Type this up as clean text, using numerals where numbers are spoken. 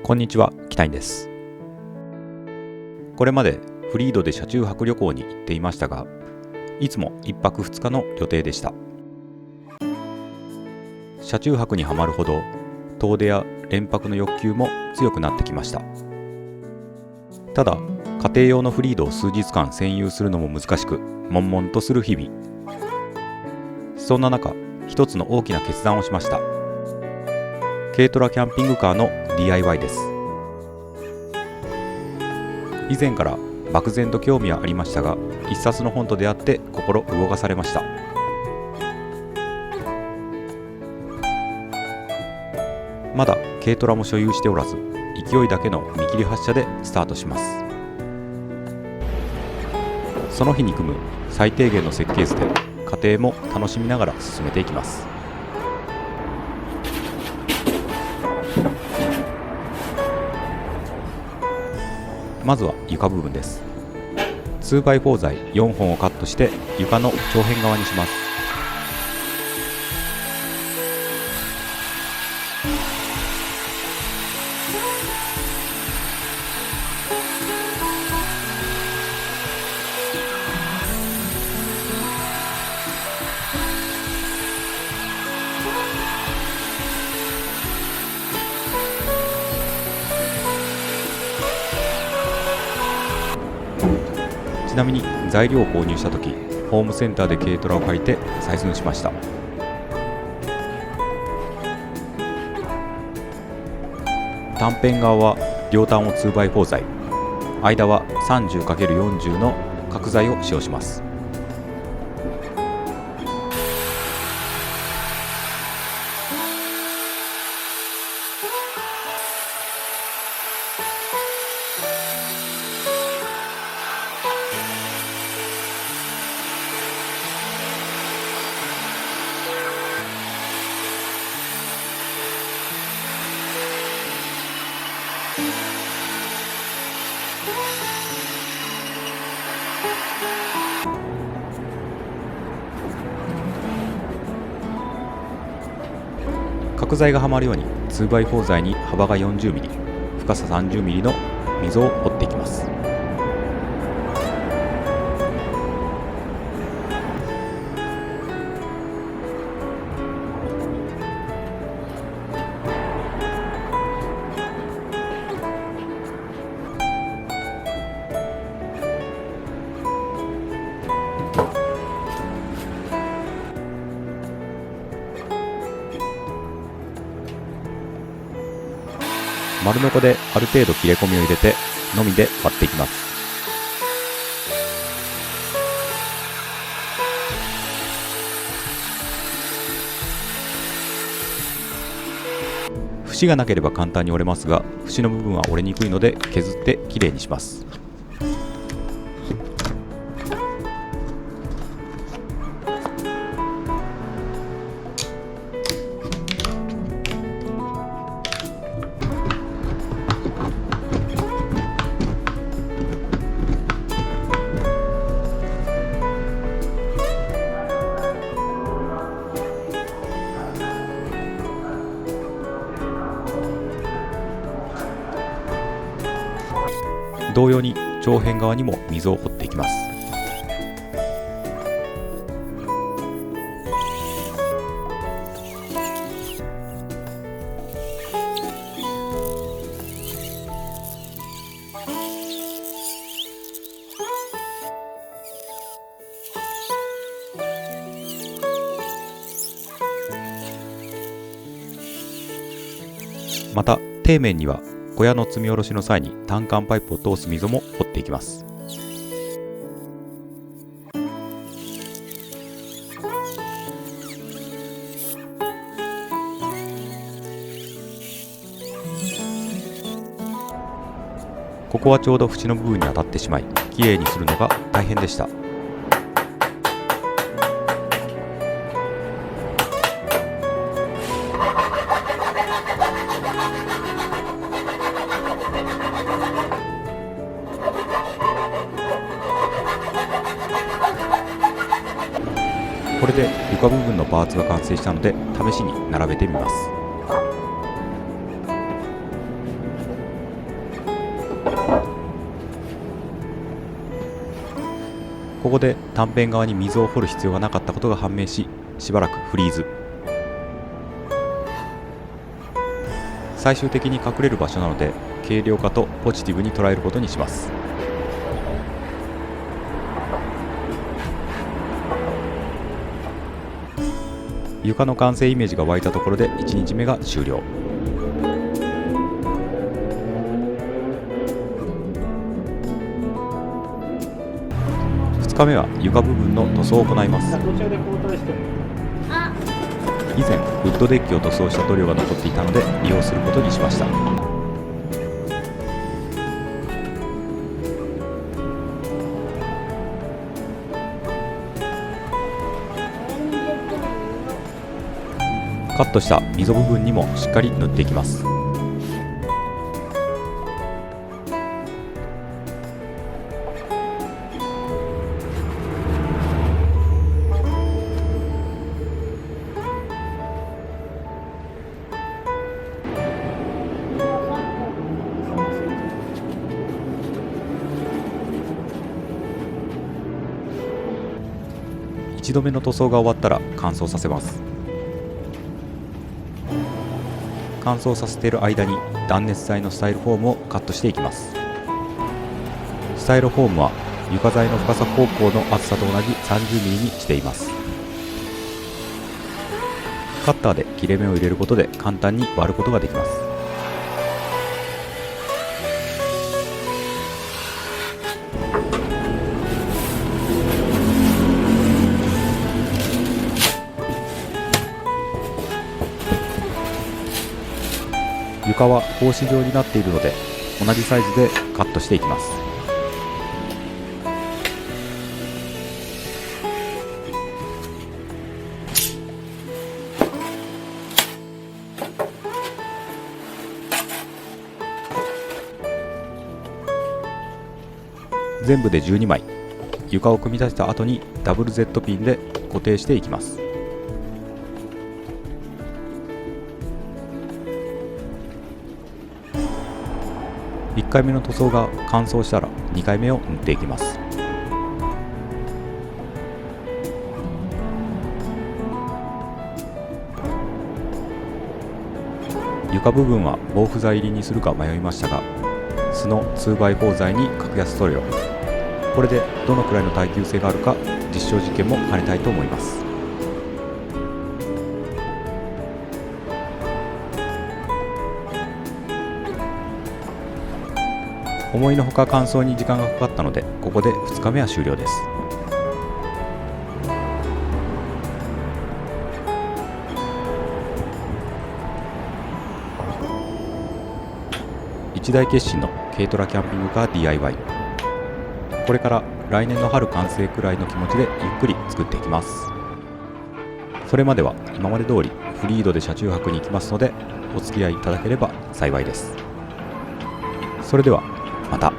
こんにちは、北井です。これまでフリードで車中泊旅行に行っていましたが、いつも1泊2日の予定でした。車中泊にはまるほど遠出や連泊の欲求も強くなってきました。ただ、家庭用のフリードを数日間占有するのも難しく、悶々とする日々。そんな中、一つの大きな決断をしました。軽トラキャンピングカーの DIY です。以前から漠然と興味はありましたが、一冊の本と出会って心動かされました。まだ軽トラも所有しておらず、勢いだけの見切り発車でスタートします。その日に組む最低限の設計図で家庭も楽しみながら進めていきます。まずは床部分です。 2x4 材4本をカットして床の長辺側にします。ちなみに材料を購入したとき、ホームセンターで軽トラを借りて採寸しました。短辺側は両端を 2x4 材、間は 30×40 の角材を使用します。角材がはまるように 2x4 材に幅が 40mm、深さ 30mm の溝を掘っていきます。丸ノコである程度切れ込みを入れてのみで割っていきます。節がなければ簡単に折れますが、節の部分は折れにくいので削ってきれいにします。同様に長辺側にも溝を掘っていきます。また底面には小屋の積み下ろしの際に単管パイプを通す溝も掘っていきます。ここはちょうど縁の部分に当たってしまい、きれいにするのが大変でした。これで床部分のパーツが完成したので、試しに並べてみます。ここで短辺側に溝を掘る必要がなかったことが判明し、しばらくフリーズ。最終的に隠れる場所なので軽量化とポジティブに捉えることにします。床の完成イメージが湧いたところで1日目が終了。2日目は床部分の塗装を行います。以前ウッドデッキを塗装した塗料が残っていたので利用することにしました。カットした溝部分にもしっかり塗っていきます。1度目の塗装が終わったら乾燥させます。乾燥させている間に断熱材のスタイロフォームをカットしていきます。スタイロフォームは床材の深さ方向の厚さと同じ 30mm にしています。カッターで切れ目を入れることで簡単に割ることができます。床は格子状になっているので同じサイズでカットしていきます。全部で12枚、床を組み立てた後にダブル Z ピンで固定していきます。1回目の塗装が乾燥したら2回目を塗っていきます。床部分は防腐剤入りにするか迷いましたが、素の 2x4 材に格安塗料、これでどのくらいの耐久性があるか実証実験も兼ねたいと思います。思いのほか乾燥に時間がかかったので、ここで2日目は終了です。一大決心の軽トラキャンピングカー DIY、 これから来年の春完成くらいの気持ちでゆっくり作っていきます。それまでは今まで通りフリードで車中泊に行きますので、お付き合いいただければ幸いです。それではまた。